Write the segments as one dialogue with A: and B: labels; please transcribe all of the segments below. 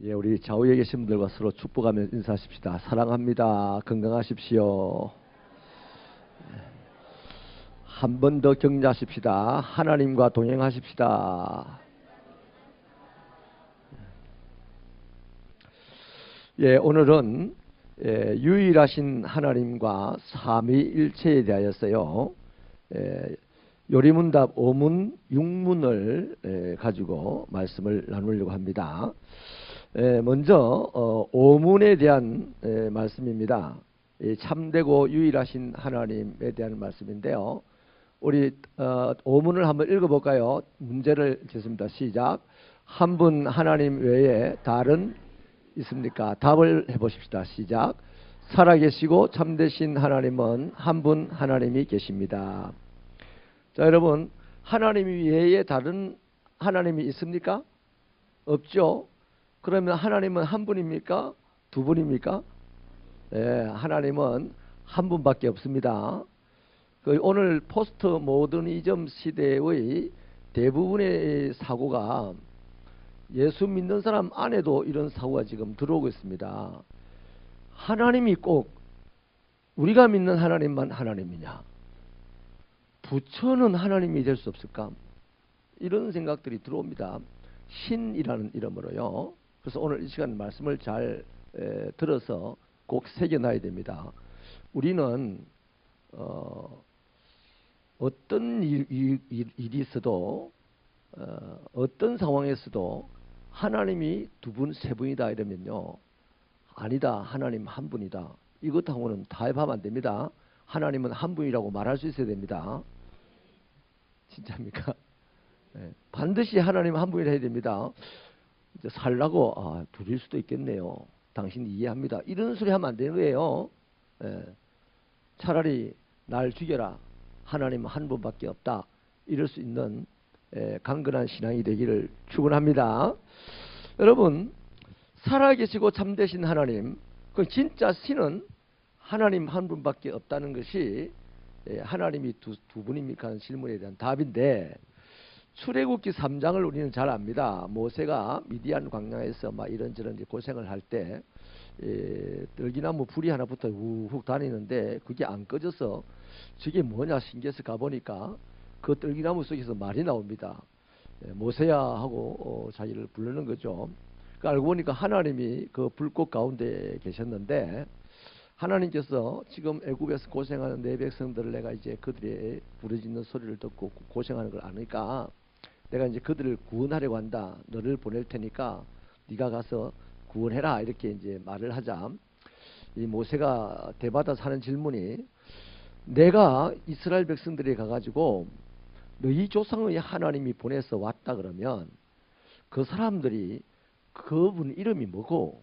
A: 예, 우리 좌우에 계신 분들과 서로 축복하며 인사하십시다. 사랑합니다. 건강하십시오. 한 번 더 격려하십시다. 하나님과 동행하십시다. 예, 오늘은 유일하신 하나님과 삼위일체에 대하여서요. 요리문답 5문, 6문을 가지고 말씀을 나누려고 합니다. 먼저 5문에 대한 말씀입니다. 참되고 유일하신 하나님에 대한 말씀인데요. 우리 5문을 한번 읽어볼까요? 문제를 짓습니다. 시작. 한 분 하나님 외에 다른 있습니까? 답을 해보십시다. 시작. 살아계시고 참되신 하나님은 한 분 하나님이 계십니다. 자, 여러분, 하나님 외에 다른 하나님이 있습니까? 없죠. 그러면 하나님은 한 분입니까? 두 분입니까? 하나님은 한 분밖에 없습니다. 오늘 포스트 모더니즘 시대의 대부분의 사고가 예수 믿는 사람 안에도 이런 사고가 지금 들어오고 있습니다. 하나님이 꼭 우리가 믿는 하나님만 하나님이냐? 부처는 하나님이 될 수 없을까? 이런 생각들이 들어옵니다. 신이라는 이름으로요. 그래서 오늘 이 시간 말씀을 잘 들어서 꼭 새겨놔야 됩니다. 우리는 어떤 일이 있어도 어떤 상황에서도 하나님이 두 분, 세 분이다 이러면요. 아니다. 하나님 한 분이다. 이것하고는 타협하면 안 됩니다. 하나님은 한 분이라고 말할 수 있어야 됩니다. 진짜입니까? 반드시 하나님 한 분이라 해야 됩니다. 이제 살라고 둘일 수도 있겠네요. 당신 이해합니다. 이런 소리 하면 안 되는 거예요. 차라리 날 죽여라. 하나님 한 분밖에 없다. 이럴 수 있는 강건한 신앙이 되기를 축원합니다. 여러분, 살아계시고 참되신 하나님, 그 진짜 신은 하나님 한 분밖에 없다는 것이 하나님이 두 분입니까 하는 질문에 대한 답인데, 출애굽기 3장을 우리는 잘 압니다. 모세가 미디안 광야에서 막 이런저런 고생을 할 때 들기나무 불이 하나 붙어 우훅 다니는데 그게 안 꺼져서 저게 뭐냐 신기해서 가보니까 그 들기나무 속에서 말이 나옵니다. 모세야 하고 자기를 부르는 거죠. 알고 보니까 하나님이 그 불꽃 가운데 계셨는데, 하나님께서 지금 애굽에서 고생하는 내 백성들을 내가 이제 그들의 부르짖는 소리를 듣고 고생하는 걸 아니까 내가 이제 그들을 구원하려고 한다. 너를 보낼 테니까 네가 가서 구원해라. 이렇게 이제 말을 하자. 이 모세가 대받아서 하는 질문이, 내가 이스라엘 백성들이 가가지고 너희 조상의 하나님이 보내서 왔다 그러면 그 사람들이 그분 이름이 뭐고?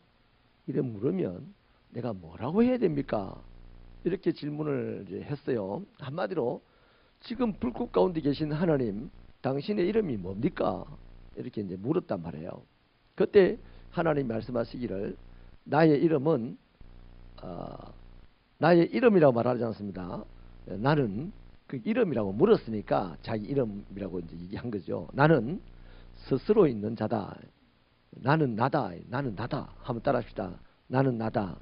A: 이름 물으면 내가 뭐라고 해야 됩니까? 이렇게 질문을 이제 했어요. 한마디로 지금 불꽃 가운데 계신 하나님, 당신의 이름이 뭡니까? 이렇게 이제 물었단 말이에요. 그때 하나님 말씀하시기를, 나의 이름은 나의 이름이라고 말하지 않습니다. 나는 그 이름이라고 물었으니까 자기 이름이라고 이제 얘기한 거죠. 나는 스스로 있는 자다. 나는 나다. 나는 나다. 한번 따라합시다. 나는 나다.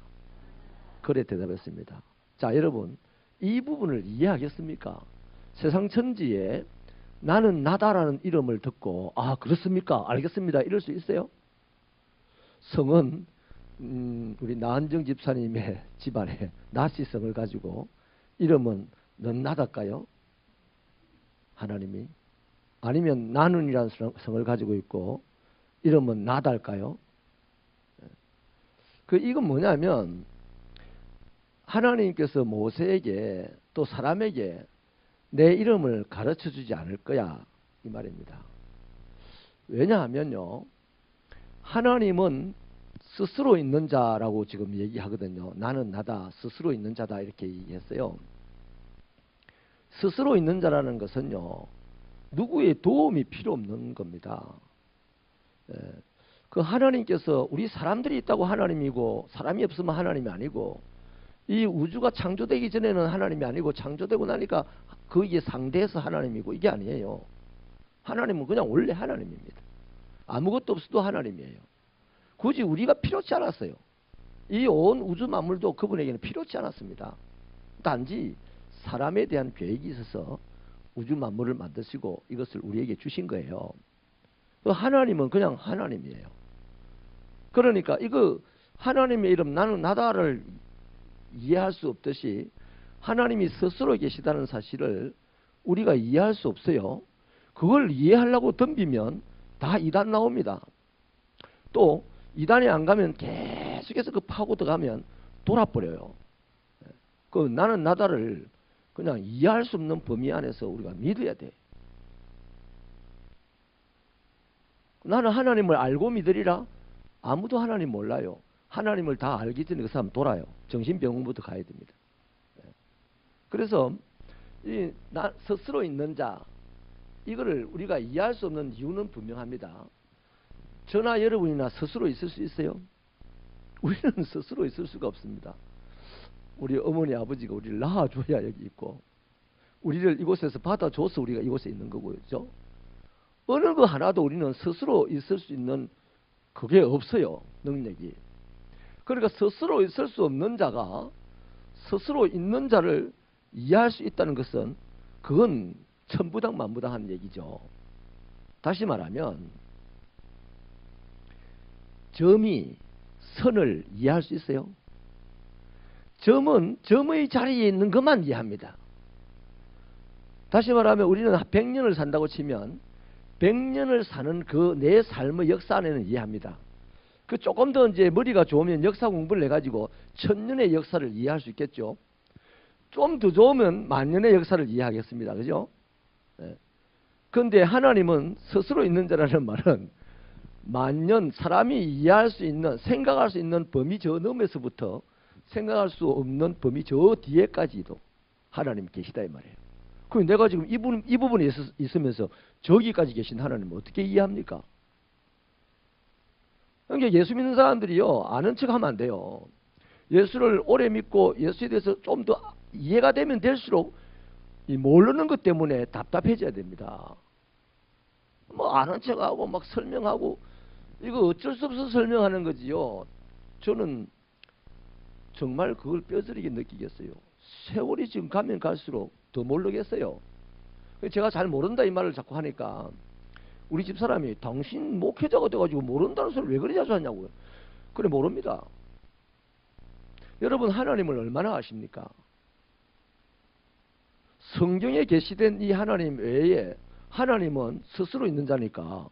A: 그래 대답했습니다. 자, 여러분, 이 부분을 이해하겠습니까? 세상 천지에 나는 나다라는 이름을 듣고 그렇습니까? 알겠습니다. 이럴 수 있어요? 성은 우리 나은정 집사님의 집안에 나시성을 가지고 이름은 넌 나달까요? 하나님이? 아니면 나는이라는 성을 가지고 있고 이름은 나달까요? 이건 뭐냐면 하나님께서 모세에게 또 사람에게 내 이름을 가르쳐 주지 않을 거야, 이 말입니다. 왜냐하면요, 하나님은 스스로 있는 자라고 지금 얘기하거든요. 나는 나다, 스스로 있는 자다 이렇게 얘기했어요. 스스로 있는 자라는 것은요, 누구의 도움이 필요 없는 겁니다. 그 하나님께서 우리 사람들이 있다고 하나님이고 사람이 없으면 하나님이 아니고, 이 우주가 창조되기 전에는 하나님이 아니고 창조되고 나니까 거기에 상대해서 하나님이고, 이게 아니에요. 하나님은 그냥 원래 하나님입니다. 아무것도 없어도 하나님이에요. 굳이 우리가 필요치 않았어요. 이 온 우주 만물도 그분에게는 필요치 않았습니다. 단지 사람에 대한 계획이 있어서 우주 만물을 만드시고 이것을 우리에게 주신 거예요. 하나님은 그냥 하나님이에요. 그러니까 이거 하나님의 이름 나는 나다를 이해할 수 없듯이 하나님이 스스로 계시다는 사실을 우리가 이해할 수 없어요. 그걸 이해하려고 덤비면 다 이단 나옵니다. 또 이단에 안 가면 계속해서 그 파고 들어가면 돌아버려요. 그 나는 나다를 그냥 이해할 수 없는 범위 안에서 우리가 믿어야 돼. 나는 하나님을 알고 믿으리라. 아무도 하나님 몰라요. 하나님을 다 알기 전에 그 사람 돌아요. 정신병원부터 가야 됩니다. 그래서 이 스스로 있는 자, 이거를 우리가 이해할 수 없는 이유는 분명합니다. 저나 여러분이나 스스로 있을 수 있어요? 우리는 스스로 있을 수가 없습니다. 우리 어머니 아버지가 우리를 낳아줘야 여기 있고, 우리를 이곳에서 받아줘서 우리가 이곳에 있는 거고요. 그렇죠? 어느 거 하나도 우리는 스스로 있을 수 있는 그게 없어요. 능력이. 그러니까 스스로 있을 수 없는 자가 스스로 있는 자를 이해할 수 있다는 것은 그건 천부당만부당한 얘기죠. 다시 말하면 점이 선을 이해할 수 있어요? 점은 점의 자리에 있는 것만 이해합니다. 다시 말하면 우리는 100년을 산다고 치면 100년을 사는 그 내 삶의 역사 안에는 이해합니다. 그 조금 더 이제 머리가 좋으면 역사 공부를 해가지고 1000년의 역사를 이해할 수 있겠죠. 좀 더 좋으면 10,000년의 역사를 이해하겠습니다. 그죠? 그런데 하나님은 스스로 있는 자라는 말은 10,000년 사람이 이해할 수 있는, 생각할 수 있는 범위 저 너머에서부터 생각할 수 없는 범위 저 뒤에까지도 하나님 계시다 이 말이에요. 그럼 내가 지금 이 부분에 있으면서 저기까지 계신 하나님을 어떻게 이해합니까? 그러니까 예수 믿는 사람들이요, 아는 척 하면 안 돼요. 예수를 오래 믿고 예수에 대해서 좀 더 이해가 되면 될수록 이 모르는 것 때문에 답답해져야 됩니다. 뭐 아는 척하고 막 설명하고 이거 어쩔 수 없어서 설명하는 거지요. 저는 정말 그걸 뼈저리게 느끼겠어요. 세월이 지금 가면 갈수록 더 모르겠어요. 제가 잘 모른다 이 말을 자꾸 하니까 우리 집사람이 당신 목회자가 돼가지고 모른다는 소리를 왜 그리 자주 하냐고요. 그래 모릅니다. 여러분 하나님을 얼마나 아십니까? 성경에 계시된 이 하나님 외에 하나님은 스스로 있는 자니까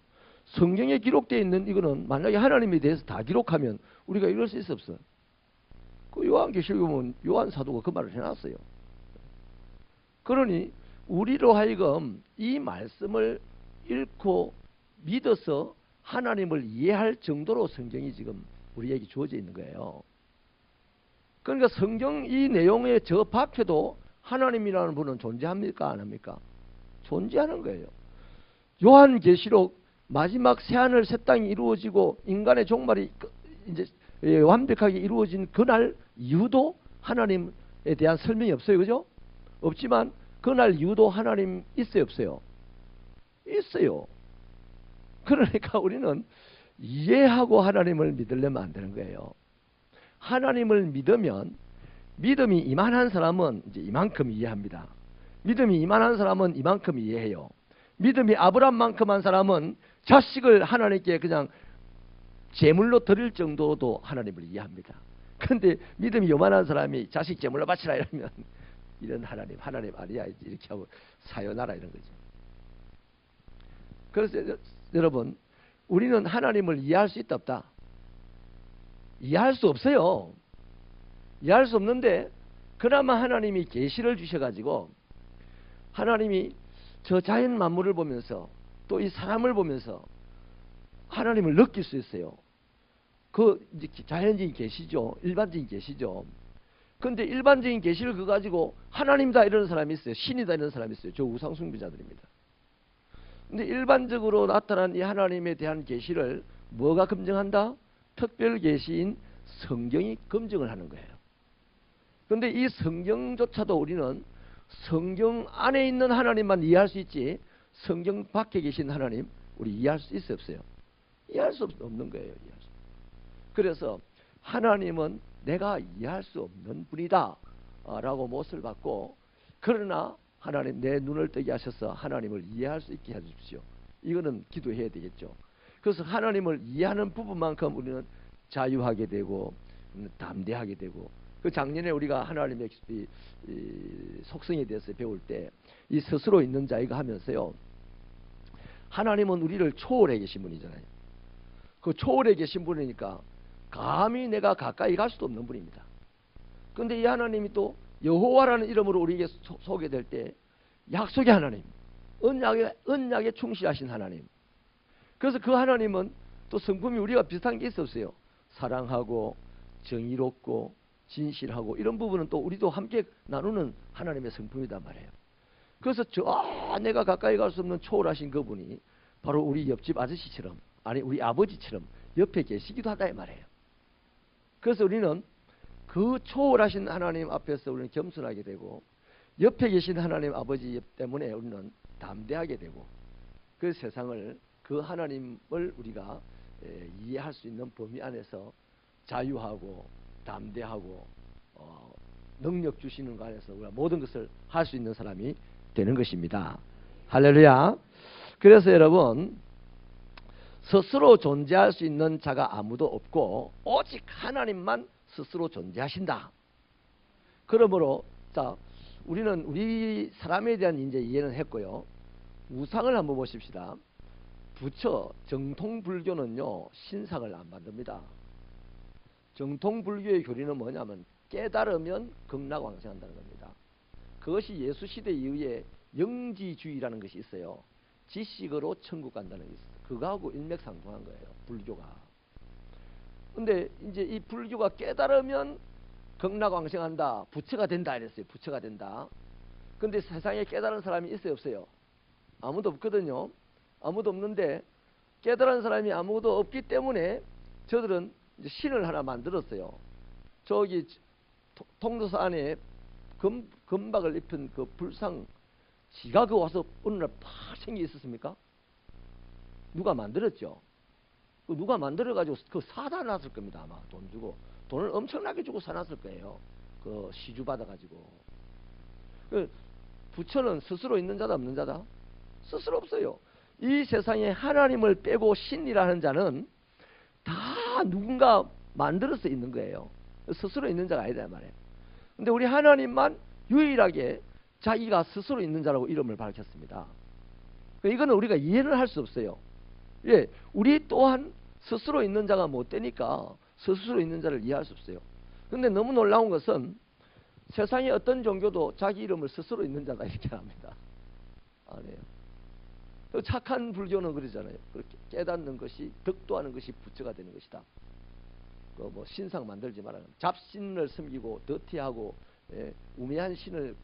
A: 성경에 기록되어 있는 이거는 만약에 하나님에 대해서 다 기록하면 우리가 이럴 수 있어 없어요. 그 요한계시록에 보면 요한 사도가 그 말을 해놨어요. 그러니 우리로 하여금 이 말씀을 읽고 믿어서 하나님을 이해할 정도로 성경이 지금 우리에게 주어져 있는 거예요. 그러니까 성경 이 내용에 저 밖에도 하나님이라는 분은 존재합니까? 안 합니까? 존재하는 거예요. 요한계시록 마지막 새하늘 새 땅이 이루어지고 인간의 종말이 이제 완벽하게 이루어진 그날 이후도 하나님에 대한 설명이 없어요. 그죠? 없지만 그날 이후도 하나님 있어요? 없어요? 있어요. 그러니까 우리는 이해하고 하나님을 믿으려면 안 되는 거예요. 하나님을 믿으면 믿음이 이만한 사람은 이제 이만큼 이해합니다. 믿음이 이만한 사람은 이만큼 이해해요. 믿음이 아브라함만큼 한 사람은 자식을 하나님께 그냥 제물로 드릴 정도도 하나님을 이해합니다. 그런데 믿음이 요만한 사람이 자식 제물로 바치라 이러면 이런 하나님 아니야 이렇게 하고 사요나라 이런 거죠. 그래서 여러분 우리는 하나님을 이해할 수 있다 없다? 이해할 수 없어요. 이해할 수 없는데 그나마 하나님이 계시를 주셔가지고 하나님이 저 자연 만물을 보면서 또 이 사람을 보면서 하나님을 느낄 수 있어요. 그 자연적인 계시죠. 일반적인 계시죠. 그런데 일반적인 계시를 그거 가지고 하나님이다 이러는 사람이 있어요. 신이다 이러는 사람이 있어요. 저 우상숭배자들입니다. 근데 일반적으로 나타난 이 하나님에 대한 계시를 뭐가 검증한다? 특별 계시인 성경이 검증을 하는 거예요. 그런데 이 성경조차도 우리는 성경 안에 있는 하나님만 이해할 수 있지 성경 밖에 계신 하나님 우리 이해할 수 있어요? 없어요? 이해할 수 없는 거예요. 그래서 하나님은 내가 이해할 수 없는 분이다 라고 못을 받고, 그러나 하나님 내 눈을 뜨게 하셔서 하나님을 이해할 수 있게 해주십시오. 이거는 기도해야 되겠죠. 그래서 하나님을 이해하는 부분만큼 우리는 자유하게 되고 담대하게 되고, 그 작년에 우리가 하나님의 이 속성에 대해서 배울 때 이 스스로 있는 자 이거 하면서요, 하나님은 우리를 초월해 계신 분이잖아요. 그 초월해 계신 분이니까 감히 내가 가까이 갈 수도 없는 분입니다. 그런데 이 하나님이 또 여호와라는 이름으로 우리에게 소개될 때 약속의 하나님, 언약에 충실하신 하나님. 그래서 그 하나님은 또 성품이 우리가 비슷한 게 있었어요. 사랑하고 정의롭고 진실하고, 이런 부분은 또 우리도 함께 나누는 하나님의 성품이단 말이에요. 그래서 내가 가까이 갈 수 없는 초월하신 그분이 바로 우리 옆집 아저씨처럼, 아니 우리 아버지처럼 옆에 계시기도 하다 이 말이에요. 그래서 우리는 그 초월하신 하나님 앞에서 우리는 겸손하게 되고, 옆에 계신 하나님 아버지 때문에 우리는 담대하게 되고, 그 세상을, 그 하나님을 우리가 이해할 수 있는 범위 안에서 자유하고 담대하고 능력 주시는 것 안에서 우리가 모든 것을 할 수 있는 사람이 되는 것입니다. 할렐루야. 그래서 여러분, 스스로 존재할 수 있는 자가 아무도 없고 오직 하나님만 스스로 존재하신다. 그러므로 자, 우리는 우리 사람에 대한 이제 이해는 했고요. 우상을 한번 보십시다. 부처, 정통 불교는요 신상을 안 만듭니다. 정통 불교의 교리는 뭐냐면 깨달으면 극락왕생한다는 겁니다. 그것이 예수 시대 이후에 영지주의라는 것이 있어요. 지식으로 천국 간다는 것이 있어요. 그거하고 일맥상통한 거예요, 불교가. 근데 이제 이 불교가 깨달으면 극락왕생한다, 부처가 된다 이랬어요. 부처가 된다. 근데 세상에 깨달은 사람이 있어요, 없어요? 아무도 없거든요. 아무도 없는데, 깨달은 사람이 아무도 없기 때문에 저들은 이제 신을 하나 만들었어요. 저기 통도사 안에 금박을 입힌 그 불상, 지가 그 와서 어느 날 팍 생겨 있었습니까? 누가 만들었죠? 누가 만들어가지고 그 사다 놨을 겁니다. 아마 돈 주고, 돈을 엄청나게 주고 사놨을 거예요. 그 시주 받아가지고. 그 부처는 스스로 있는 자다 없는 자다? 스스로 없어요. 이 세상에 하나님을 빼고 신이라는 자는 다 누군가 만들어서 있는 거예요. 스스로 있는 자가 아니다 말이에요. 근데 우리 하나님만 유일하게 자기가 스스로 있는 자라고 이름을 밝혔습니다. 이거는 우리가 이해를 할 수 없어요. 예, 우리 또한 스스로 있는 자가 못 되니까 스스로 있는 자를 이해할 수 없어요. 근데 너무 놀라운 것은 세상의 어떤 종교도 자기 이름을 스스로 있는 자다 이렇게 합니다. 아니에요. 착한 불교는 그러잖아요. 그렇게 깨닫는 것이, 덕도하는 것이 부처가 되는 것이다. 그 뭐 신상 만들지 말아라. 잡신을 섬기고 더티하고 우매한 신을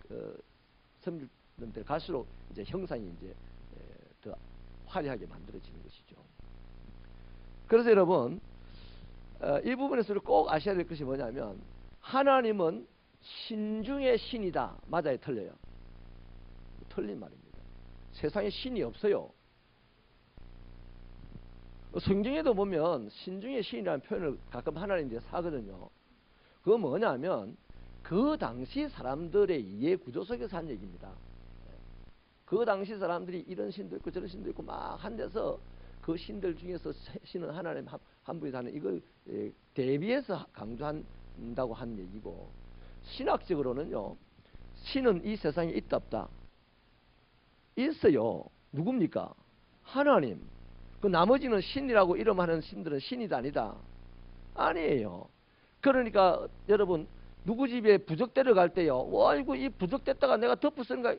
A: 섬기는 데 갈수록 이제 형상이 이제 더 화려하게 만들어지는 것이죠. 그래서 여러분, 이 부분에서 꼭 아셔야 될 것이 뭐냐면, 하나님은 신 중의 신이다. 맞아요, 틀려요? 틀린 말입니다. 세상에 신이 없어요. 성경에도 보면 신 중의 신이라는 표현을 가끔 하나님께 사거든요. 그거 뭐냐면 그 당시 사람들의 이해 구조 속에서 한 얘기입니다. 그 당시 사람들이 이런 신도 있고 저런 신도 있고 막 한 데서 그 신들 중에서 신은 하나님 한 분이다 하는 이걸 대비해서 강조한다고 한 얘기고, 신학적으로는요, 신은 이 세상에 있다 없다? 있어요. 누굽니까? 하나님. 그 나머지는 신이라고 이름하는 신들은 신이다 아니다? 아니에요. 그러니까 여러분, 누구 집에 부적대러 갈 때요, 아이고 이 부적댔다가 내가 덮어 쓴 거,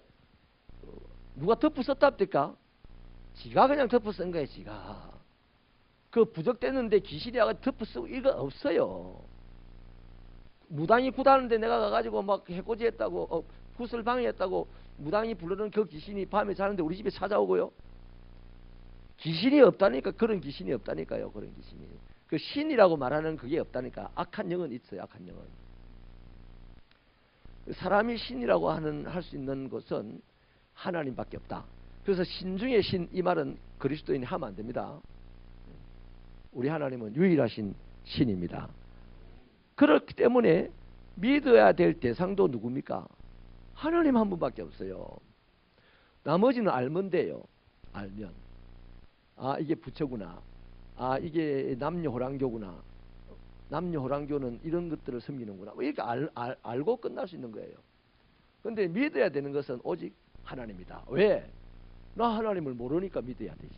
A: 누가 덮어 썼답니까? 지가 그냥 덮어 쓴 거예요. 지가. 그 부적댔는데 귀신이 와서 덮어 쓰고 이거 없어요. 무당이 굿하는데 내가 가가지고 막 해코지 했다고, 굿을 방해했다고 무당이 부르는 그 귀신이 밤에 자는데 우리 집에 찾아오고요. 귀신이 없다니까. 그런 귀신이 없다니까요. 그런 귀신이. 그 신이라고 말하는 그게 없다니까. 악한 영은 있어요. 악한 영은. 사람이 신이라고 할 수 있는 것은 하나님밖에 없다. 그래서 신 중에 신, 이 말은 그리스도인이 하면 안 됩니다. 우리 하나님은 유일하신 신입니다. 그렇기 때문에 믿어야 될 대상도 누굽니까? 하나님 한 분밖에 없어요. 나머지는 알면 돼요. 알면. 아, 이게 부처구나. 아, 이게 남녀호랑교구나. 남녀호랑교는 이런 것들을 섬기는구나. 이렇게 알고 끝날 수 있는 거예요. 그런데 믿어야 되는 것은 오직 하나님이다. 왜? 나 하나님을 모르니까 믿어야 되지.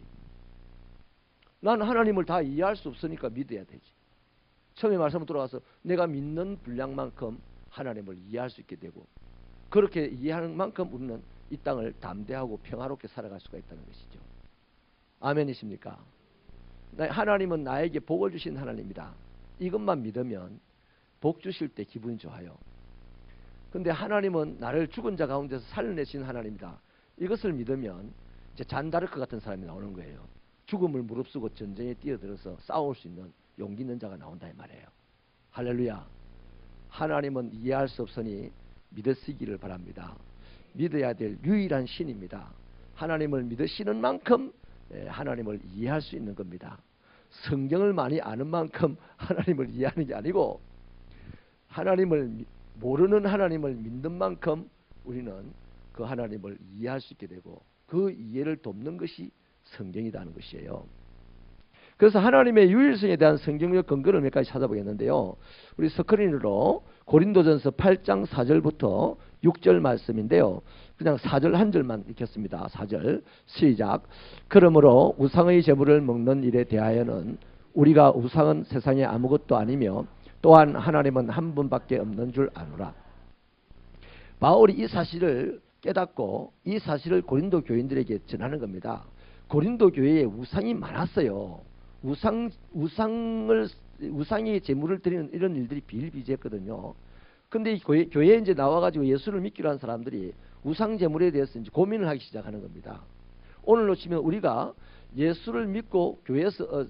A: 난 하나님을 다 이해할 수 없으니까 믿어야 되지. 처음에 말씀을 들어가서 내가 믿는 분량만큼 하나님을 이해할 수 있게 되고, 그렇게 이해하는 만큼 우리는 이 땅을 담대하고 평화롭게 살아갈 수가 있다는 것이죠. 아멘이십니까? 하나님은 나에게 복을 주신 하나님이다. 이것만 믿으면 복 주실 때 기분이 좋아요. 근데 하나님은 나를 죽은 자 가운데서 살려내신 하나님이다. 이것을 믿으면 이제 잔다르크 같은 사람이 나오는 거예요. 죽음을 무릅쓰고 전쟁에 뛰어들어서 싸울 수 있는 용기 있는 자가 나온다 이 말이에요. 할렐루야. 하나님은 이해할 수 없으니 믿으시기를 바랍니다. 믿어야 될 유일한 신입니다. 하나님을 믿으시는 만큼 하나님을 이해할 수 있는 겁니다. 성경을 많이 아는 만큼 하나님을 이해하는 게 아니고, 하나님을 모르는 하나님을 믿는 만큼 우리는 그 하나님을 이해할 수 있게 되고, 그 이해를 돕는 것이 성경이라는 것이에요. 그래서 하나님의 유일성에 대한 성경적 근거를 몇 가지 찾아보겠는데요. 우리 스크린으로 고린도전서 8장 4절부터 6절 말씀인데요. 그냥 4절 한 절만 읽겠습니다. 4절 시작. 그러므로 우상의 제물을 먹는 일에 대하여는 우리가 우상은 세상에 아무것도 아니며 또한 하나님은 한 분밖에 없는 줄 아노라. 바울이 이 사실을 깨닫고 이 사실을 고린도 교인들에게 전하는 겁니다. 고린도 교회에 우상이 많았어요. 우상이 제물을 드리는 이런 일들이 비일비재했거든요. 근데 교회에 이제 나와가지고 예수를 믿기로 한 사람들이 우상 제물에 대해서 이제 고민을 하기 시작하는 겁니다. 오늘로 치면 우리가 예수를 믿고 교회에서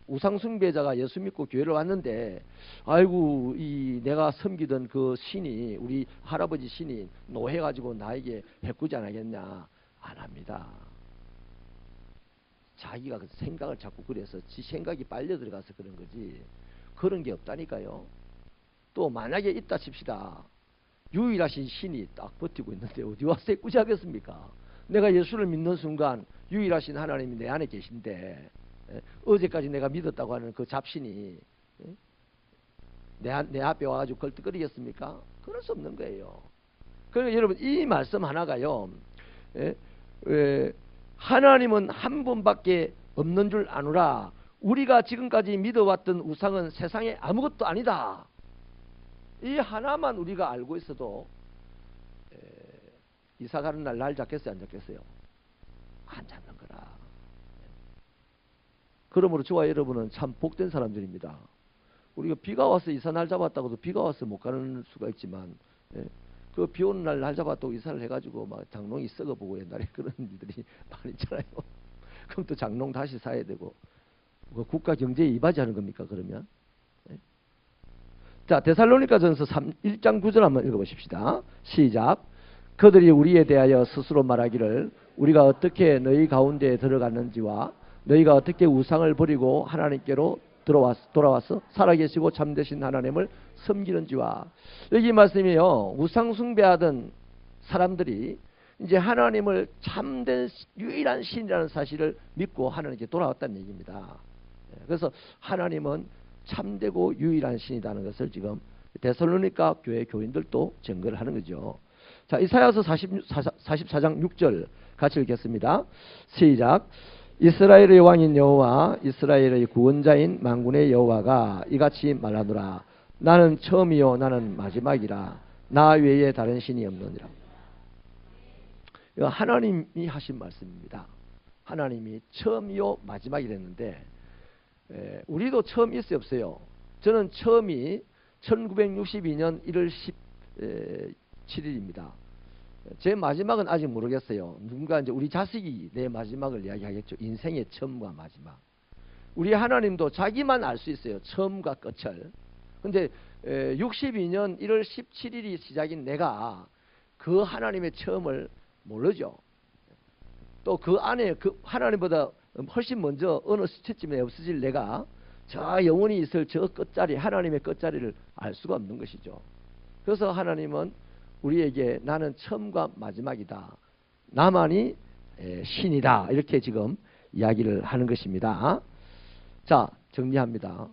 A: 우상 숭배자가 예수 믿고 교회를 왔는데, 아이고 이 내가 섬기던 그 신이, 우리 할아버지 신이 노해가지고 나에게 해꾸지 안 하겠냐? 안 합니다. 자기가 생각을 자꾸 그래서 지 생각이 빨려 들어가서 그런 거지 그런 게 없다니까요. 또 만약에 있다 칩시다. 유일하신 신이 딱 버티고 있는데 어디 와서 해꾸지 하겠습니까? 내가 예수를 믿는 순간 유일하신 하나님이 내 안에 계신데, 어제까지 내가 믿었다고 하는 그 잡신이 내 앞에 와가지고 걸떡거리겠습니까? 그럴 수 없는 거예요. 그러니까 여러분 이 말씀 하나가요, 하나님은 한 분밖에 없는 줄 아노라. 우리가 지금까지 믿어왔던 우상은 세상에 아무것도 아니다. 이 하나만 우리가 알고 있어도 이사 가는 날 잡겠어요, 안 잡겠어요? 안 잡는 거라. 그러므로 저와 여러분은 참 복된 사람들입니다. 우리가 비가 와서 이사 날 잡았다고도 비가 와서 못 가는 수가 있지만, 그 비 오는 날 잡았다고 이사를 해가지고 막 장롱이 썩어보고 옛날에 그런 일들이 많이 있잖아요. 그럼 또 장롱 다시 사야 되고, 뭐 국가 경제에 이바지하는 겁니까 그러면? 자, 데살로니가전서 1장 9절 한번 읽어보십시다. 시작. 그들이 우리에 대하여 스스로 말하기를 우리가 어떻게 너희 가운데에 들어갔는지와 너희가 어떻게 우상을 버리고 하나님께로 돌아와서 살아계시고 참되신 하나님을 섬기는지와. 여기 말씀이요, 우상 숭배하던 사람들이 이제 하나님을 참된 유일한 신이라는 사실을 믿고 하나님께 돌아왔다는 얘기입니다. 그래서 하나님은 참되고 유일한 신이라는 것을 지금 데살로니가 교회 교인들도 증거를 하는 거죠. 자, 이사야서 44장 6절 같이 읽겠습니다. 시작. 이스라엘의 왕인 여호와 이스라엘의 구원자인 만군의 여호와가 이같이 말하노라. 나는 처음이요 나는 마지막이라. 나 외에 다른 신이 없느니라. 이거 하나님이 하신 말씀입니다. 하나님이 처음이요 마지막이랬는데, 우리도 처음 있어요 없어요? 저는 처음이 1962년 1월 17일입니다. 제 마지막은 아직 모르겠어요. 누군가 이제 우리 자식이 내 마지막을 이야기하겠죠. 인생의 처음과 마지막. 우리 하나님도 자기만 알 수 있어요. 처음과 끝을. 근데 62년 1월 17일이 시작인 내가 그 하나님의 처음을 모르죠. 또 그 안에 그 하나님보다 훨씬 먼저 어느 시점에 없어질 내가 저 영원히 있을 저 끝자리, 하나님의 끝자리를 알 수가 없는 것이죠. 그래서 하나님은 우리에게 나는 처음과 마지막이다, 나만이 신이다, 이렇게 지금 이야기를 하는 것입니다. 자, 정리합니다.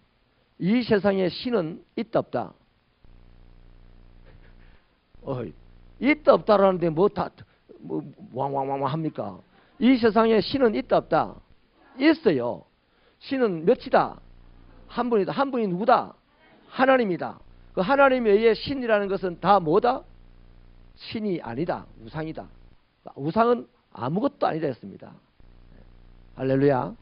A: 이 세상에 신은 있다 없다? 있다 없다라는데 뭐 왕왕왕 합니까? 이 세상에 신은 있다 없다? 있어요. 신은 몇이다? 한 분이다. 한 분이 누구다? 하나님이다. 그 하나님에 의해 신이라는 것은 다 뭐다? 신이 아니다. 우상이다. 우상은 아무것도 아니다 했습니다. 할렐루야.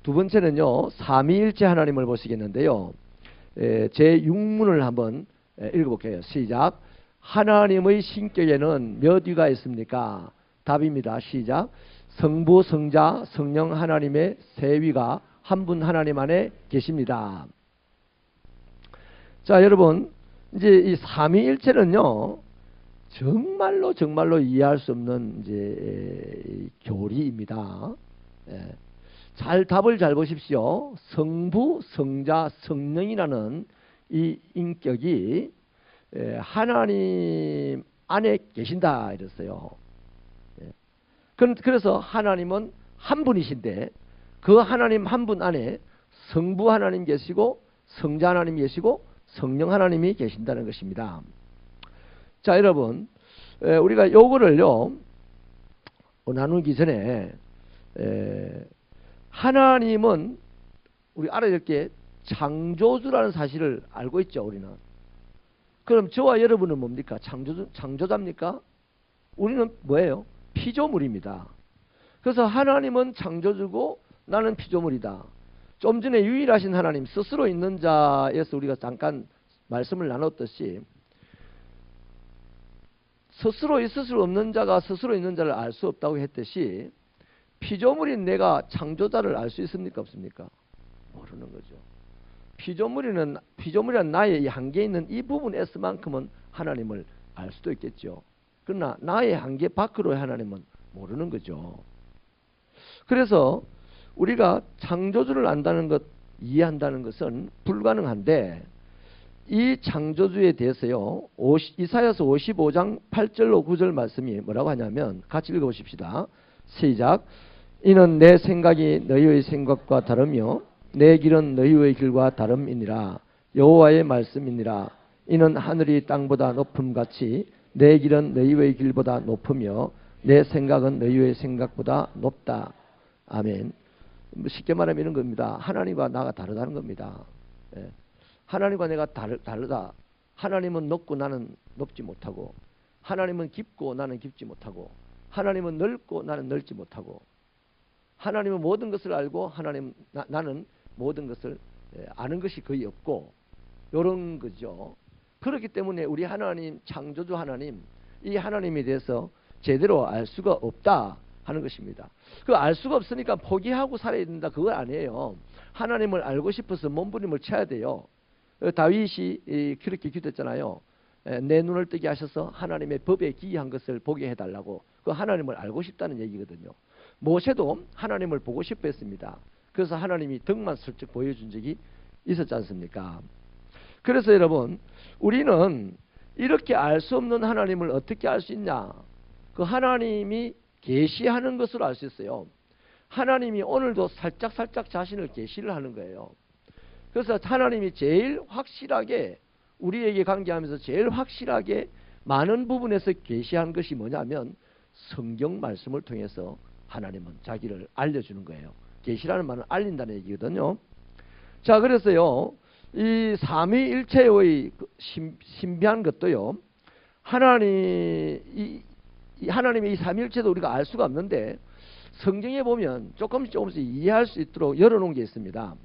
A: 두 번째는요, 삼위일체 하나님을 보시겠는데요. 제 6문을 한번 읽어볼게요. 시작. 하나님의 신격에는 몇 위가 있습니까? 답입니다. 시작. 성부, 성자, 성령 하나님의 세 위가 한 분 하나님 안에 계십니다. 자, 여러분, 이제 이 삼위일체는요, 정말로 이해할 수 없는 이제 교리입니다. 답을 잘 보십시오. 성부, 성자, 성령이라는 이 인격이 하나님 안에 계신다 이랬어요. 그래서 하나님은 한 분이신데 그 하나님 한 분 안에 성부 하나님 계시고 성자 하나님 계시고 성령 하나님이 계신다는 것입니다. 자, 여러분, 우리가 요거를요 나누기 전에 하나님은 우리 알아야 될 게 창조주라는 사실을 알고 있죠, 우리는. 그럼 저와 여러분은 뭡니까? 창조자입니까? 우리는 뭐예요? 피조물입니다. 그래서 하나님은 창조주고 나는 피조물이다. 좀 전에 유일하신 하나님, 스스로 있는 자에서 우리가 잠깐 말씀을 나눴듯이 스스로 있을 수 없는 자가 스스로 있는 자를 알 수 없다고 했듯이 피조물인 내가 창조자를 알 수 있습니까? 없습니까? 모르는 거죠. 피조물이란 나의 이 한계 있는 이 부분에서만큼은 하나님을 알 수도 있겠죠. 그러나 나의 한계 밖으로의 하나님은 모르는 거죠. 그래서 우리가 창조주를 안다는 것, 이해한다는 것은 불가능한데 이 창조주에 대해서요, 이사야서 55장 8절로 9절 말씀이 뭐라고 하냐면 같이 읽어보십시다. 시작. 이는 내 생각이 너희의 생각과 다르며 내 길은 너희의 길과 다름이니라. 여호와의 말씀이니라. 이는 하늘이 땅보다 높음같이 내 길은 너희의 길보다 높으며 내 생각은 너희의 생각보다 높다. 아멘. 쉽게 말하면 이런 겁니다. 하나님과 나가 다르다는 겁니다. 하나님과 내가 다르다. 하나님은 높고 나는 높지 못하고, 하나님은 깊고 나는 깊지 못하고, 하나님은 넓고 나는 넓지 못하고, 하나님은 모든 것을 알고 나는 모든 것을 아는 것이 거의 없고, 이런 거죠. 그렇기 때문에 우리 하나님, 창조주 하나님, 이 하나님에 대해서 제대로 알 수가 없다 하는 것입니다. 그 알 수가 없으니까 포기하고 살아야 된다, 그건 아니에요. 하나님을 알고 싶어서 몸부림을 쳐야 돼요. 다윗이 그렇게 기도했잖아요. 내 눈을 뜨게 하셔서 하나님의 법에 기이한 것을 보게 해달라고. 그 하나님을 알고 싶다는 얘기거든요. 모세도 하나님을 보고 싶어 했습니다. 그래서 하나님이 덕만 슬쩍 보여준 적이 있었지 않습니까? 그래서 여러분, 우리는 이렇게 알 수 없는 하나님을 어떻게 알 수 있냐? 그 하나님이 계시하는 것으로 알 수 있어요. 하나님이 오늘도 살짝 자신을 계시를 하는 거예요. 그래서 하나님이 제일 확실하게 우리에게 관계하면서 제일 확실하게 많은 부분에서 계시한 것이 뭐냐면 성경 말씀을 통해서 하나님은 자기를 알려주는 거예요. 계시라는 말은 알린다는 얘기거든요. 자, 그래서요, 이 삼위일체의 신비한 것도요, 하나님의 이 삼위일체도 우리가 알 수가 없는데 성경에 보면 조금씩 이해할 수 있도록 열어놓은 게 있습니다.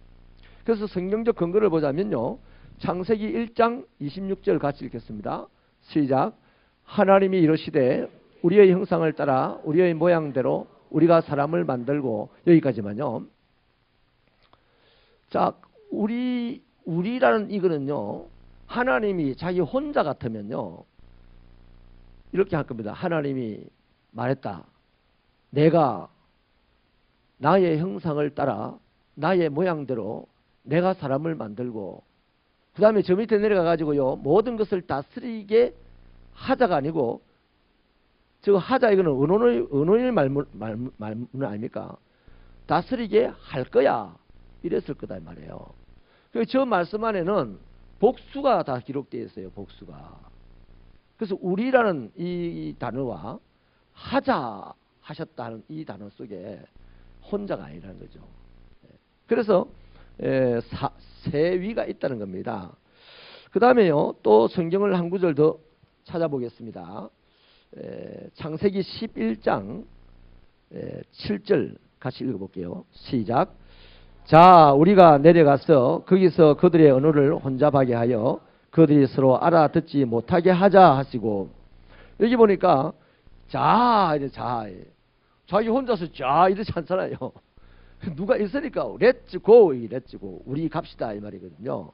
A: 그래서 성경적 근거를 보자면요, 창세기 1장 26절 같이 읽겠습니다. 시작. 하나님이 이르시되 우리의 형상을 따라 우리의 모양대로 우리가 사람을 만들고, 여기까지만요. 자, 우리라는 이거는요, 하나님이 자기 혼자 같으면요 이렇게 할 겁니다. 하나님이 말했다. 내가 나의 형상을 따라 나의 모양대로 내가 사람을 만들고 그 다음에 저 밑에 내려가 가지고요 모든 것을 다스리게 하자가 아니고 저 하자 이거는 언어의 말문 아닙니까? 다스리게 할 거야 이랬을 거다 이 말이에요. 저 말씀 안에는 복수가 다 기록되어 있어요. 복수가. 그래서 우리라는 이 단어와 하자 하셨다는 이 단어 속에 혼자가 아니라는 거죠. 그래서 세위가 있다는 겁니다. 그 다음에요 또 성경을 한 구절 더 찾아보겠습니다. 창세기 11장 7절 같이 읽어볼게요. 시작. 자 우리가 내려가서 거기서 그들의 언어를 혼잡하게 하여 그들이 서로 알아듣지 못하게 하자 하시고, 여기 보니까 자기 혼자서 이러지 않잖아요. 누가 있으니까 렛츠고 우리 갑시다 이 말이거든요.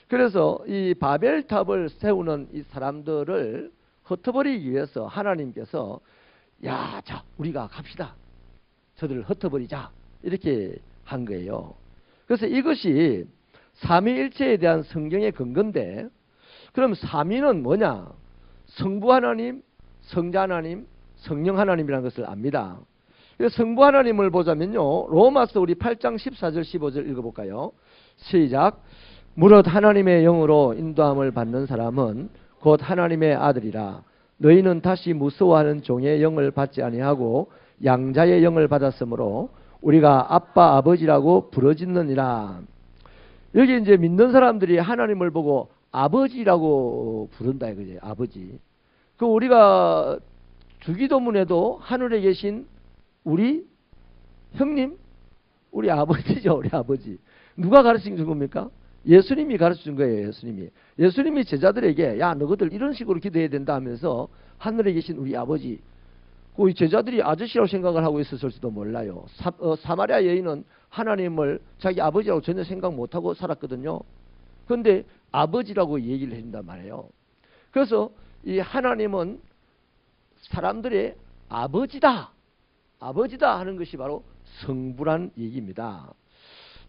A: 그래서 이 바벨탑을 세우는 이 사람들을 흩어버리기 위해서 하나님께서 자 우리가 갑시다 저들을 흩어버리자 이렇게 한 거예요. 그래서 이것이 삼위일체에 대한 성경의 근거인데, 그럼 삼위는 뭐냐? 성부 하나님, 성자 하나님, 성령 하나님이라는 것을 압니다. 성부 하나님을 보자면요 로마서 우리 8장 14절 15절 읽어볼까요? 시작. 무릇 하나님의 영으로 인도함을 받는 사람은 곧 하나님의 아들이라. 너희는 다시 무서워하는 종의 영을 받지 아니하고 양자의 영을 받았으므로 우리가 아빠 아버지라고 부르짖느니라. 여기 이제 믿는 사람들이 하나님을 보고 아버지라고 부른다 이거지. 아버지. 그 우리가 주기도문에도 하늘에 계신 우리 형님, 우리 아버지죠. 우리 아버지. 누가 가르친 겁니까? 예수님이 가르쳐준 거예요. 예수님이 제자들에게 너희들 이런 식으로 기도해야 된다 하면서 하늘에 계신 우리 아버지, 그 제자들이 아저씨라고 생각을 하고 있었을지도 몰라요. 사마리아 여인은 하나님을 자기 아버지라고 전혀 생각 못하고 살았거든요. 그런데 아버지라고 얘기를 해준단 말이에요. 그래서 이 하나님은 사람들의 아버지다 하는 것이 바로 성부란 얘기입니다.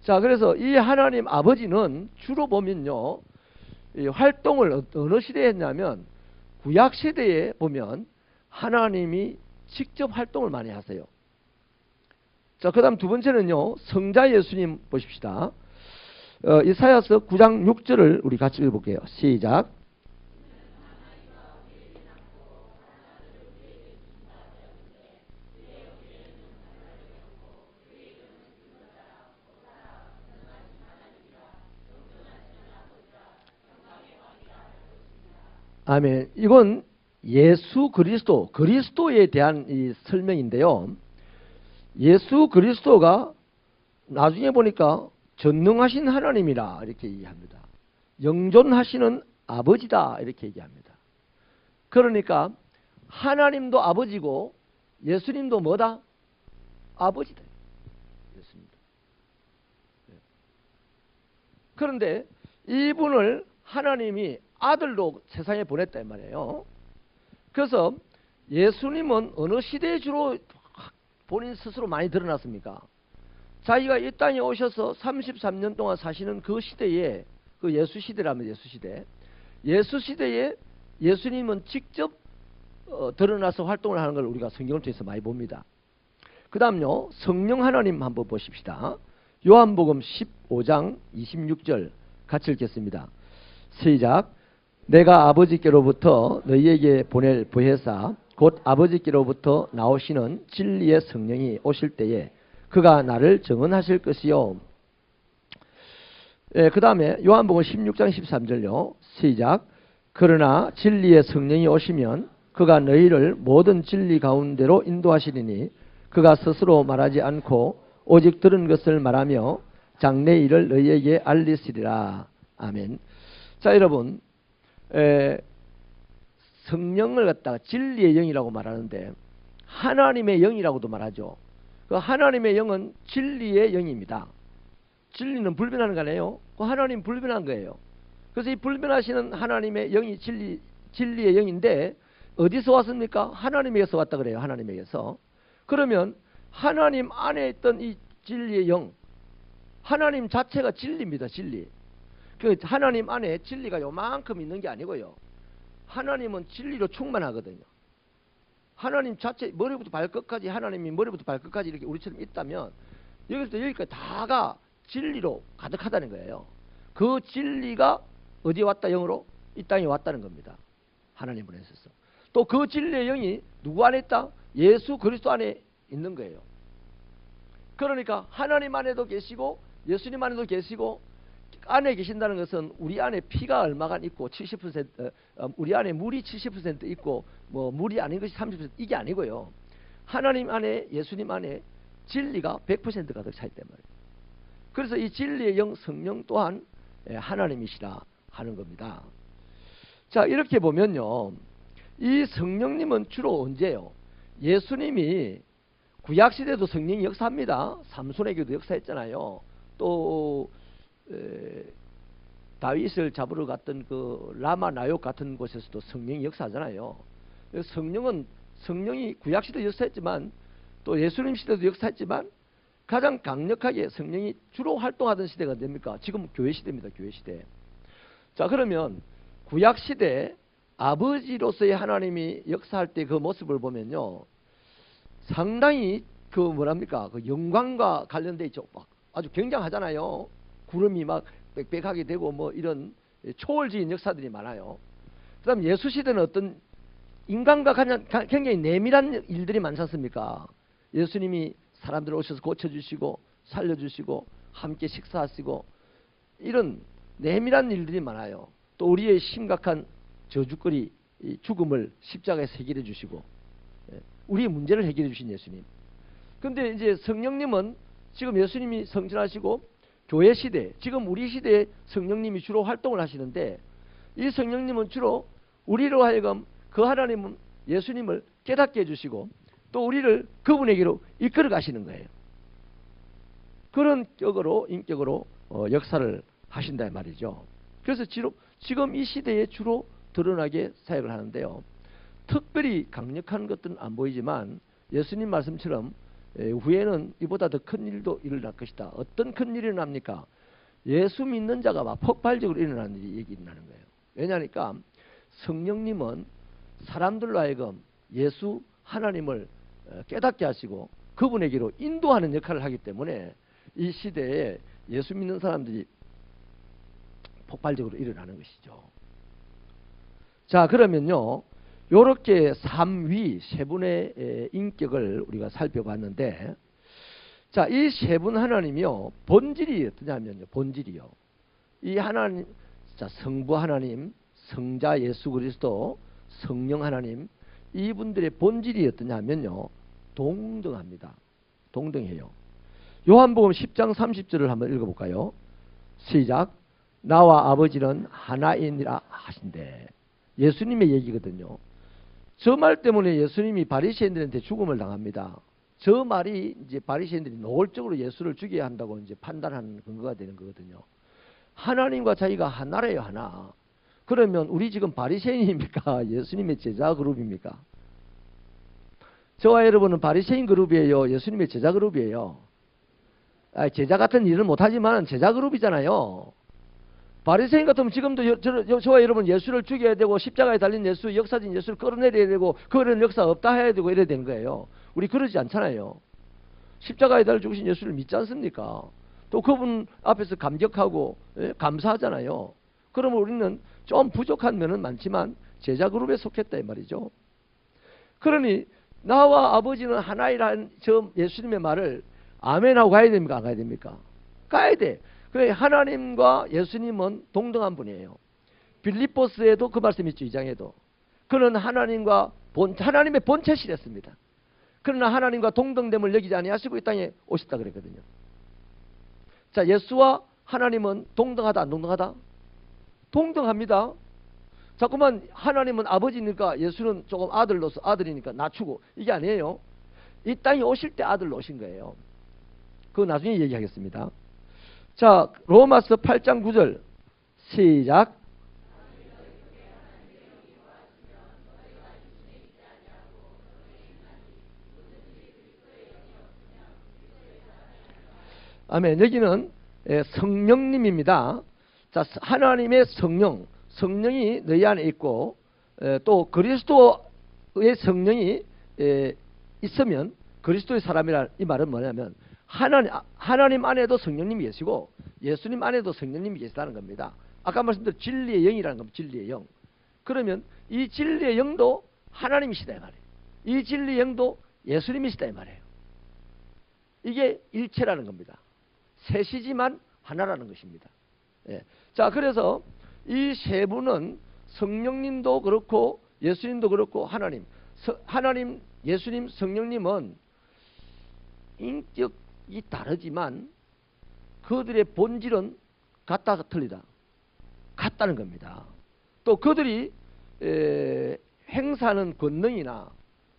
A: 자, 그래서 이 하나님 아버지는 주로 보면요 이 활동을 어느 시대에 했냐면 구약 시대에 보면 하나님이 직접 활동을 많이 하세요. 자, 그 다음 두 번째는요 성자 예수님 보십시다. 이사야서 9장 6절을 우리 같이 읽어볼게요. 시작. 아멘. 이건 예수 그리스도에 대한 이 설명인데요. 예수 그리스도가 나중에 보니까 전능하신 하나님이라 이렇게 얘기합니다. 영존하시는 아버지다 이렇게 얘기합니다. 그러니까 하나님도 아버지고 예수님도 뭐다? 아버지다. 예수님도. 그런데 이분을 하나님이 아들로 세상에 보냈다 이 말이에요. 그래서 예수님은 어느 시대에 주로 본인 스스로 많이 드러났습니까? 자기가 이 땅에 오셔서 33년 동안 사시는 그 시대에, 그 예수 시대라면 예수 시대에 예수님은 직접 드러나서 활동을 하는 걸 우리가 성경을 통해서 많이 봅니다. 그 다음요 성령 하나님 한번 보십시다. 요한복음 15장 26절 같이 읽겠습니다. 시작. 내가 아버지께로부터 너희에게 보낼 보혜사 곧 아버지께로부터 나오시는 진리의 성령이 오실 때에 그가 나를 증언하실 것이요. 그 다음에 요한복음 16장 13절요. 시작. 그러나 진리의 성령이 오시면 그가 너희를 모든 진리 가운데로 인도하시리니 그가 스스로 말하지 않고 오직 들은 것을 말하며 장래 일을 너희에게 알리시리라. 아멘. 자, 여러분 성령을 갖다가 진리의 영이라고 말하는데 하나님의 영이라고도 말하죠. 그 하나님의 영은 진리의 영입니다. 진리는 불변하는 거 아니에요? 그 하나님 불변한 거예요. 그래서 이 불변하시는 하나님의 영이 진리의 영인데 어디서 왔습니까? 하나님에게서 왔다 그래요. 하나님에게서. 그러면 하나님 안에 있던 이 진리의 영, 하나님 자체가 진리입니다. 진리. 그 하나님 안에 진리가 요만큼 있는 게 아니고요. 하나님은 진리로 충만하거든요. 하나님 자체 머리부터 발끝까지 하나님이 머리부터 발끝까지 이렇게 우리처럼 있다면 여기서부터 여기까지 다가 진리로 가득하다는 거예요. 그 진리가 어디에 왔다? 영으로 이 땅에 왔다는 겁니다. 하나님 보내셔서. 또 그 진리의 영이 누구 안에 있다? 예수 그리스도 안에 있는 거예요. 그러니까 하나님 안에도 계시고 예수님 안에도 계시고 안에 계신다는 것은 우리 안에 피가 얼마간 있고 70% 우리 안에 물이 70% 있고 뭐 물이 아닌 것이 30% 이게 아니고요. 하나님 안에 예수님 안에 진리가 100% 가득 차 있단 말이에요. 그래서 이 진리의 영 성령 또한 하나님이시라 하는 겁니다. 자, 이렇게 보면요. 이 성령님은 주로 언제요? 예수님이 구약시대도 성령이 역사합니다. 삼손에게도 역사했잖아요. 또 다윗을 잡으러 갔던 그 라마 나욕 같은 곳에서도 성령이 역사하잖아요. 성령이 구약시대도 역사했지만 또 예수님 시대도 역사했지만 가장 강력하게 성령이 주로 활동하던 시대가 됩니까? 지금 교회 시대입니다. 교회 시대. 자, 그러면 구약 시대 아버지로서의 하나님이 역사할 때 그 모습을 보면요, 상당히 그 뭐랍니까? 그 영광과 관련돼 있죠. 막 아주 굉장하잖아요. 구름이 막 빽빽하게 되고 뭐 이런 초월적인 역사들이 많아요. 그다음 예수 시대는 어떤 인간과 굉장히 내밀한 일들이 많지 않습니까? 예수님이 사람들 오셔서 고쳐주시고 살려주시고 함께 식사하시고 이런 내밀한 일들이 많아요. 또 우리의 심각한 저주거리 죽음을 십자가에서 해결해 주시고 우리의 문제를 해결해 주신 예수님. 그런데 이제 성령님은 지금 예수님이 성전하시고 교회 시대, 지금 우리 시대에 성령님이 주로 활동을 하시는데 이 성령님은 주로 우리로 하여금 그 하나님은 예수님을 깨닫게 해주시고 또 우리를 그분에게로 이끌어 가시는 거예요. 그런 인격으로 역사를 하신다 말이죠. 그래서 지금 이 시대에 주로 드러나게 사역을 하는데요. 특별히 강력한 것들은 안 보이지만 예수님 말씀처럼 후에는 이보다 더 큰 일도 일어날 것이다. 어떤 큰 일이 일어납니까? 예수 믿는 자가 막 폭발적으로 일어나는 일이 일어나는 거예요. 왜냐하니까 성령님은 사람들로 하여금 예수 하나님을 깨닫게 하시고 그분에게로 인도하는 역할을 하기 때문에 이 시대에 예수 믿는 사람들이 폭발적으로 일어나는 것이죠. 자, 그러면요, 요렇게 삼위 세 분의 인격을 우리가 살펴봤는데, 자, 이 세 분 하나님이요, 본질이 어떠냐면요, 본질이요. 이 하나님, 자, 성부 하나님, 성자 예수 그리스도, 성령 하나님, 이분들의 본질이 어떠냐면요, 동등합니다. 동등해요. 요한복음 10장 30절을 한번 읽어볼까요? 시작. 나와 아버지는 하나이니라 하신대. 예수님의 얘기거든요. 저 말 때문에 예수님이 바리새인들한테 죽음을 당합니다. 저 말이 이제 바리새인들이 노골적으로 예수를 죽여야 한다고 이제 판단하는 근거가 되는 거거든요. 하나님과 자기가 하나래요, 하나. 그러면 우리 지금 바리새인입니까? 예수님의 제자 그룹입니까? 저와 여러분은 바리새인 그룹이에요? 예수님의 제자 그룹이에요? 제자 같은 일은 못하지만 제자 그룹이잖아요. 바리새인 같으면 지금도 저와 여러분 예수를 죽여야 되고 십자가에 달린 예수, 역사진 예수를 끌어내려야 되고 그런 역사 없다 해야 되고 이래야 되는 거예요. 우리 그러지 않잖아요. 십자가에 달려 죽으신 예수를 믿지 않습니까? 또 그분 앞에서 감격하고 감사하잖아요. 그러면 우리는 좀 부족한 면은 많지만 제자 그룹에 속했다 이 말이죠. 그러니 나와 아버지는 하나이라는 저 예수님의 말을 아멘하고 가야 됩니까? 안 가야 됩니까? 가야 돼. 그래, 하나님과 예수님은 동등한 분이에요. 빌립보스에도 그 말씀 있죠. 2장에도. 그는 하나님과 하나님의 본체시랬습니다. 그러나 하나님과 동등됨을 여기지 아니하시고 이 땅에 오셨다 그랬거든요. 자, 예수와 하나님은 동등하다 안 동등하다? 동등합니다. 자꾸만 하나님은 아버지니까 예수는 조금 아들로서 아들이니까 낮추고 이게 아니에요. 이 땅에 오실 때 아들로 오신 거예요. 그거 나중에 얘기하겠습니다. 자, 로마서 8장 9절 시작. 아멘. 여기는 성령님입니다. 자, 하나님의 성령이 너희 안에 있고 또 그리스도의 성령이 있으면 그리스도의 사람이라 이 말은 뭐냐면 하나님 안에도 성령님이 계시고 예수님 안에도 성령님이 계시다는 겁니다. 아까 말씀드린 진리의 영이라는 겁니다. 진리의 영. 그러면 이 진리의 영도 하나님이시다 이 말이에요. 이 진리의 영도 예수님이시다 이 말이에요. 이게 일체라는 겁니다. 셋이지만 하나라는 것입니다. 예. 자, 그래서 이 세 분은 성령님도 그렇고 예수님도 그렇고 하나님, 예수님, 성령님은 인격이 다르지만 그들의 본질은 같다 틀리다. 같다는 겁니다. 또 그들이 행사하는 권능이나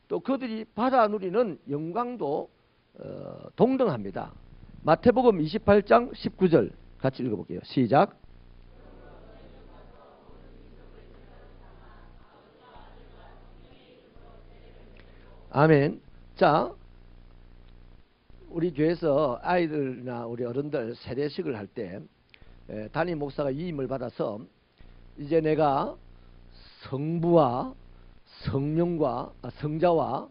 A: 또 그들이 받아 누리는 영광도 동등합니다. 마태복음 28장 19절 같이 읽어볼게요. 시작. 아멘. 자, 우리 교회에서 아이들이나 우리 어른들 세례식을 할 때 담임 목사가 위임을 받아서 이제 내가 성부와 성자와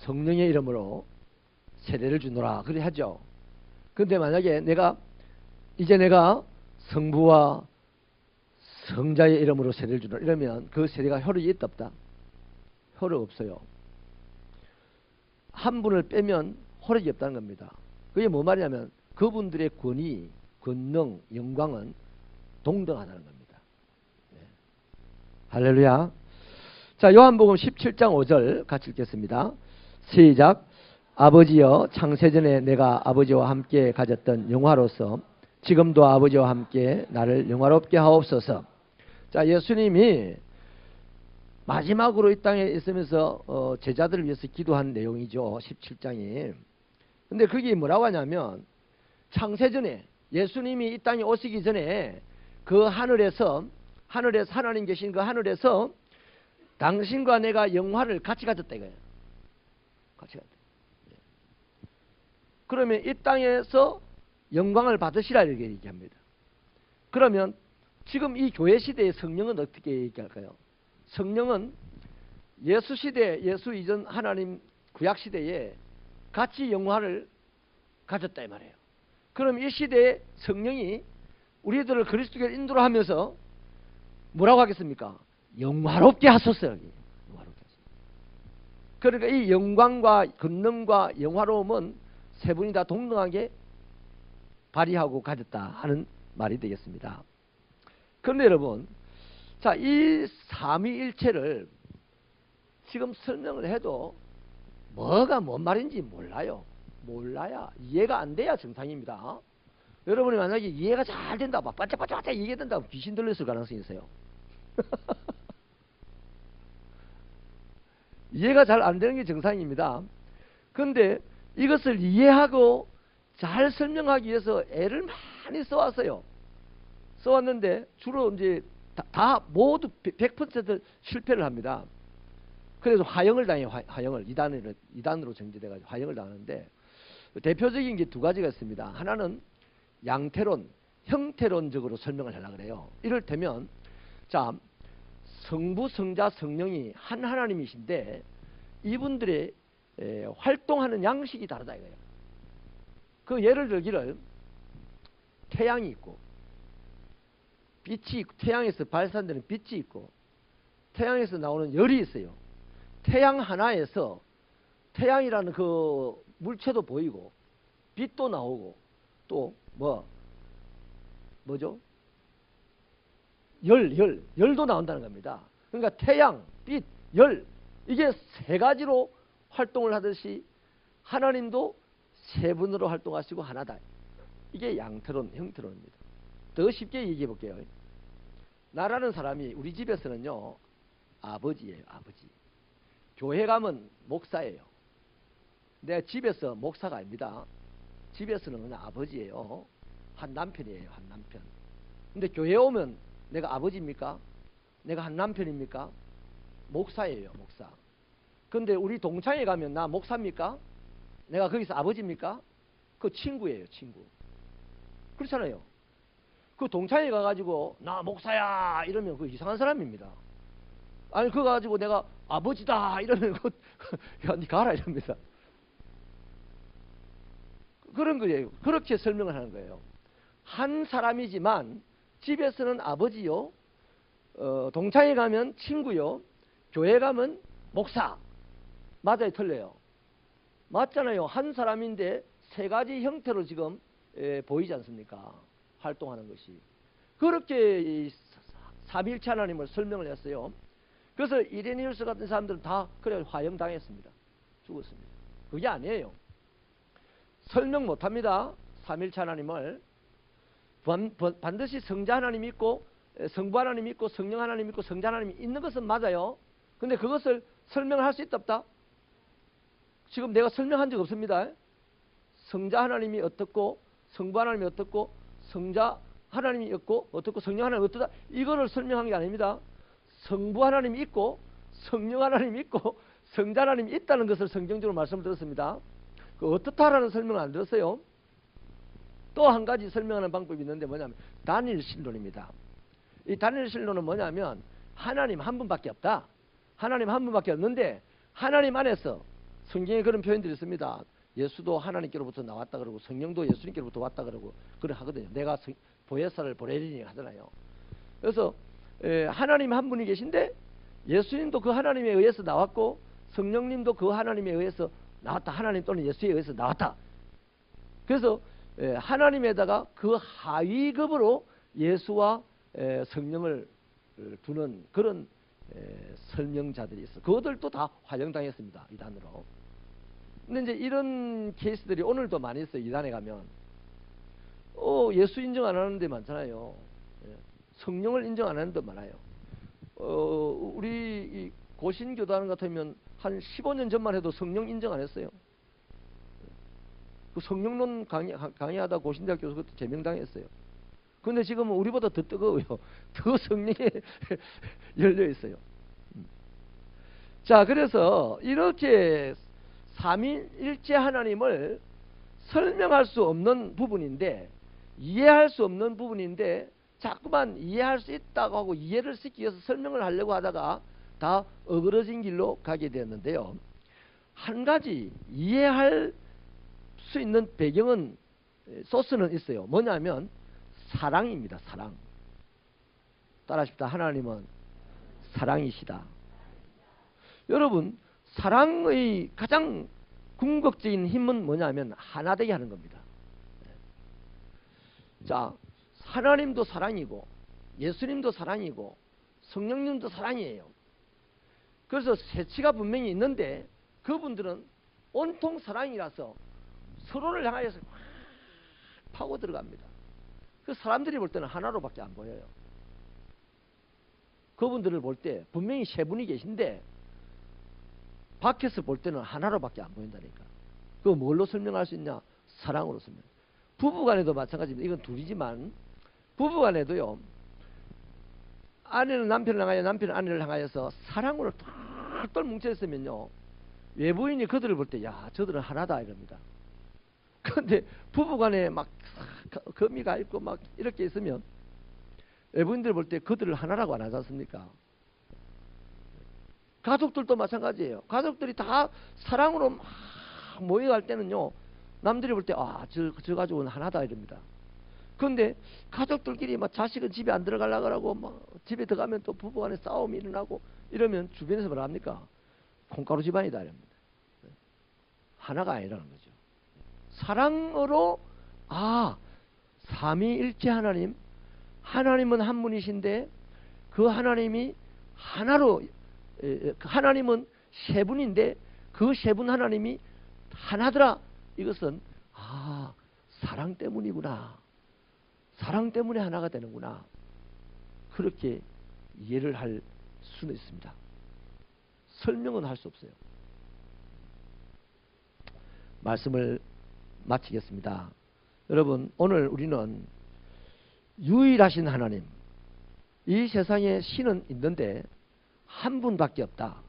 A: 성령의 이름으로 세례를 주노라 그래 하죠. 근데 만약에 내가 성부와 성자의 이름으로 세례를 주노라 이러면 그 세례가 효력이 있다 없다? 효력 없어요. 한 분을 빼면 효력이 없다는 겁니다. 그게 뭐 말이냐면 그분들의 권위, 권능, 영광은 동등하다는 겁니다. 네. 할렐루야. 자, 요한복음 17장 5절 같이 읽겠습니다. 시작. 아버지여, 창세전에 내가 아버지와 함께 가졌던 영화로서 지금도 아버지와 함께 나를 영화롭게 하옵소서. 자, 예수님이 마지막으로 이 땅에 있으면서 제자들을 위해서 기도한 내용이죠. 17장이. 근데 그게 뭐라고 하냐면 창세전에 예수님이 이 땅에 오시기 전에 그 하늘에서 하나님 계신 그 하늘에서 당신과 내가 영화를 같이 가졌다 이거예요. 같이 가졌다. 그러면 이 땅에서 영광을 받으시라 이렇게 얘기합니다. 그러면 지금 이 교회 시대의 성령은 어떻게 얘기할까요? 성령은 예수 시대, 예수 이전 하나님 구약 시대에 같이 영화를 가졌다 이 말이에요. 그럼 이 시대의 성령이 우리들을 그리스도께 인도를 하면서 뭐라고 하겠습니까? 영화롭게 하소서. 여기. 영화롭게 하소서. 그러니까 이 영광과 권능과 영화로움은 세 분이 다 동등하게 발휘하고 가졌다 하는 말이 되겠습니다. 그런데 여러분, 자, 이 삼위일체를 지금 설명을 해도 뭐가 뭔 말인지 몰라야 이해가 안 돼야 정상입니다. 여러분이 만약에 이해가 잘 된다, 막 반짝반짝 이해된다면 귀신 들렸을 가능성이 있어요. 이해가 잘 안 되는 게 정상입니다. 그런데 이것을 이해하고 잘 설명하기 위해서 애를 많이 써왔어요. 써왔는데 주로 이제 다 모두 100% 실패를 합니다. 그래서 화형을 당해요. 화형을 2단으로 정지돼가지고 화형을 당하는데 대표적인 게 두 가지가 있습니다. 하나는 양태론, 형태론적으로 설명을 하려고 그래요. 이를테면 자, 성부, 성자, 성령이 한 하나님이신데 이분들의 활동하는 양식이 다르다 이거예요. 그 예를 들기를 태양이 있고 빛이 있고 태양에서 발산되는 빛이 있고 태양에서 나오는 열이 있어요. 태양 하나에서 태양이라는 그 물체도 보이고 빛도 나오고 또 뭐죠? 열도 나온다는 겁니다. 그러니까 태양, 빛, 열 이게 세 가지로 활동을 하듯이 하나님도 세 분으로 활동하시고 하나다. 이게 양태론, 형태론입니다. 더 쉽게 얘기해 볼게요. 나라는 사람이 우리 집에서는요 아버지예요. 아버지. 교회 가면 목사예요. 내 집에서 목사가 아닙니다. 집에서는 그냥 아버지예요. 한 남편이에요. 한 남편. 근데 교회에 오면 내가 아버지입니까? 내가 한 남편입니까? 목사예요. 목사. 근데 우리 동창회 가면 나 목사입니까? 내가 거기서 아버지입니까? 그 친구예요. 친구. 그렇잖아요. 그 동창회 가가지고 나 목사야 이러면 그 이상한 사람입니다. 아니 그거 가지고 내가 아버지다 이러면 야, 니 가라 이럽니다. 그런 거예요. 그렇게 설명을 하는 거예요. 한 사람이지만 집에서는 아버지요, 동창회 가면 친구요, 교회 가면 목사. 맞아요, 틀려요? 맞잖아요. 한 사람인데 세 가지 형태로 지금 보이지 않습니까? 활동하는 것이. 그렇게 이 삼위일체 하나님을 설명을 했어요. 그래서 이레니우스 같은 사람들은 다 그래 화형당했습니다. 죽었습니다. 그게 아니에요. 설명 못합니다. 삼위일체 하나님을. 반드시 성자 하나님이 있고 성부 하나님이 있고 성령 하나님이 있고 성자 하나님이 있는 것은 맞아요. 근데 그것을 설명을 할 수 있다 없다? 지금 내가 설명한 적 없습니다. 성자 하나님이 어떻고 성부 하나님이 어떻고 성자 하나님이 없고 어떻고 성령 하나님이 어떻다, 이거를 설명한 게 아닙니다. 성부 하나님이 있고 성령 하나님이 있고 성자 하나님이 있다는 것을 성경적으로 말씀을 드렸습니다. 그 어떻다라는 설명을 안 들었어요. 또 한 가지 설명하는 방법이 있는데 뭐냐면 단일신론입니다. 이 단일신론은 뭐냐면 하나님 한 분밖에 없다. 하나님 한 분밖에 없는데 하나님 안에서 성경에 그런 표현들이 있습니다. 예수도 하나님께로부터 나왔다 그러고 성령도 예수님께로부터 왔다 그러고 그래 하거든요. 내가 보혜사를 보내리니 하잖아요. 그래서 하나님 한 분이 계신데 예수님도 그 하나님에 의해서 나왔고 성령님도 그 하나님에 의해서 나왔다. 하나님 또는 예수에 의해서 나왔다. 그래서 하나님에다가 그 하위급으로 예수와 성령을 두는 그런 설명자들이 있어. 그것들도 다 화형당했습니다. 이단으로. 근데 이제 이런 케이스들이 오늘도 많이 있어요. 이단에 가면 예수 인정 안 하는 데 많잖아요. 성령을 인정 안 하는 데 많아요. 우리 이 고신교단 같으면 한 15년 전만 해도 성령 인정 안 했어요. 그 성령론 강의하다 고신대학 교수 그때 제명당했어요. 근데 지금은 우리보다 더 뜨거워요. 더 성령에 열려 있어요. 자, 그래서 이렇게 삼위일체 하나님을 설명할 수 없는 부분인데, 이해할 수 없는 부분인데 자꾸만 이해할 수 있다고 하고 이해를 시키기 위해서 설명을 하려고 하다가 다 어그러진 길로 가게 되었는데요. 한 가지 이해할 수 있는 배경은, 소스는 있어요. 뭐냐면 사랑입니다. 사랑. 따라하십시다. 하나님은 사랑이시다. 여러분, 사랑의 가장 궁극적인 힘은 뭐냐면 하나 되게 하는 겁니다. 자, 하나님도 사랑이고 예수님도 사랑이고 성령님도 사랑이에요. 그래서 세치가 분명히 있는데 그분들은 온통 사랑이라서 서로를 향하여서 확 파고 들어갑니다. 그 사람들이 볼 때는 하나로밖에 안 보여요. 그분들을 볼 때 분명히 세 분이 계신데 밖에서 볼 때는 하나로밖에 안 보인다니까. 그거 뭘로 설명할 수 있냐? 사랑으로 설명. 부부간에도 마찬가지입니다. 이건 둘이지만 부부간에도요. 아내는 남편을 향하여 남편은 아내를 향하여서 사랑으로 똘똘 뭉쳐있으면요. 외부인이 그들을 볼 때 야 저들은 하나다 이럽니다. 그런데 부부간에 막 거미가 있고 막 이렇게 있으면 외부인들 볼 때 그들을 하나라고 안 하지 않습니까? 가족들도 마찬가지예요. 가족들이 다 사랑으로 막 모여갈 때는요. 남들이 볼 때 저 가족은 하나다 이럽니다. 그런데 가족들끼리 막 자식은 집에 안 들어가려고 하고 막 집에 들어가면 또 부부간에 싸움이 일어나고 이러면 주변에서 뭐라 합니까? 콩가루 집안이다 이럽니다. 하나가 아니라는 거죠. 사랑으로 삼위일체 하나님, 하나님은 한 분이신데 그 하나님이 하나로, 하나님은 세 분인데 그 세 분 하나님이 하나더라. 이것은 사랑 때문이구나. 사랑 때문에 하나가 되는구나. 그렇게 이해를 할 수는 있습니다. 설명은 할 수 없어요. 말씀을 마치겠습니다. 여러분, 오늘 우리는 유일하신 하나님, 이 세상에 신은 있는데 한 분밖에 없다.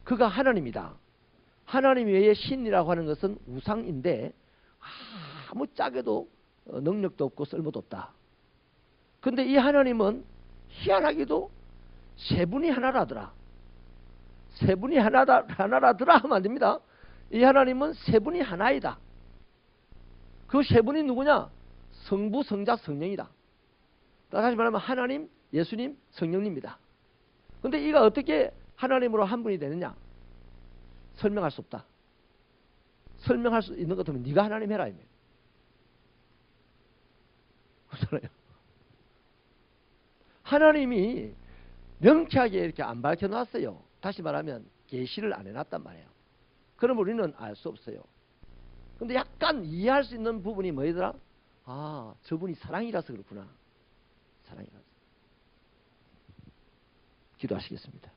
A: 그가 하나님이다. 하나님 외에 신이라고 하는 것은 우상인데 아무 짝에도 능력도 없고 쓸모도 없다. 근데 이 하나님은 희한하게도 세 분이 하나라더라. 세 분이 하나라더라 하면 안 됩니다. 이 하나님은 세 분이 하나이다. 그 세 분이 누구냐? 성부, 성자, 성령이다. 다시 말하면 하나님, 예수님, 성령님입니다. 근데 이가 어떻게 하나님으로 한 분이 되느냐? 설명할 수 없다. 설명할 수 있는 것 같으면 네가 하나님 해라. 그렇잖아요. 하나님이 명쾌하게 이렇게 안 밝혀놨어요. 다시 말하면 계시를 안 해놨단 말이에요. 그럼 우리는 알 수 없어요. 근데 약간 이해할 수 있는 부분이 뭐더라? 아, 저분이 사랑이라서 그렇구나. 사랑이라서. 기도하시겠습니다.